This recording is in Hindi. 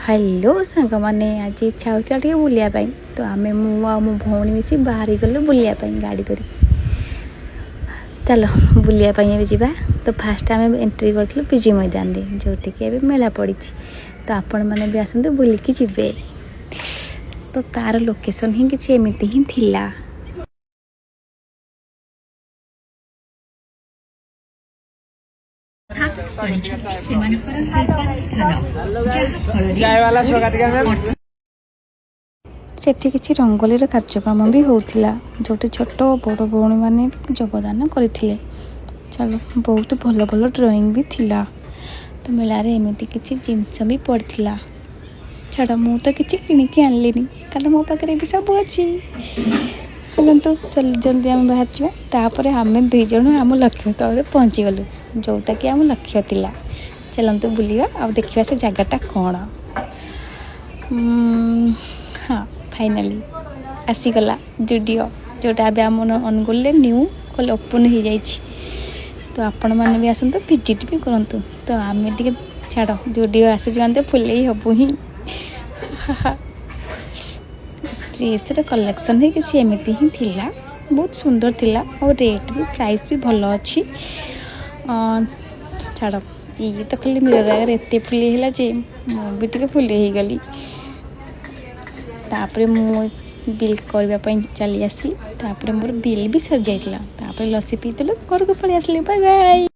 हेलो सांग मैंने आज इच्छा होता टे बुलायापाई तो आम मो भौणी मिसी बाहरी गलु बुलायापाई गाड़ी धर चलो बुलायापाई जा। तो फास्ट आम एंट्री करूँ पीजी मैदान रे जोटिक मेला पड़ी तो आपण मैंने भी आसते बुलिकी जीवे। तो तार लोकेशन ही किसी एमती ही थिला। सेठी किसी रंगोली कार्यक्रम भी होता जो छोट बड़ भौणी मैंने योगदान करते। चलो बहुत भल भल ड्राइंग भी थिला। तो मेलार एमती किसी जिनस भी पड़ता छाड़ मु तो किसी किणिकी आनली कारण मो पाखे भी सब अच्छी। चलतु जल्दी जल्दी आम बाहर जापर आम दुईज आम लक्ष्य तौर पहुँची गलु जोटा कि आम लक्ष्य थिला। चलतु बुलिया आ देखा से जगटा कौन। हाँ फाइनाली आसीगला जुडियो जोटा भी आम अनुगुल न्यू कल ओपन हो जाए। तो आपण मैंने भी आसतु विजिट भी करूँ। तो आम टे छाड़ जुडियो आसी जाते फुल हबू ही। ड्रेसर कलेक्शन ही किसी एमती ही थिला बहुत सुंदर थिला और रेट भी प्राइस भी भल अच्छी। छाड़ ये तो खाली मिरर आगे एत फुले है जे मुझे फुले ही गली। तापर मु बिल करने चली आसली। मोर बिल भी सर जाइला। लसी पीते घर को पलि आसली। Bye bye.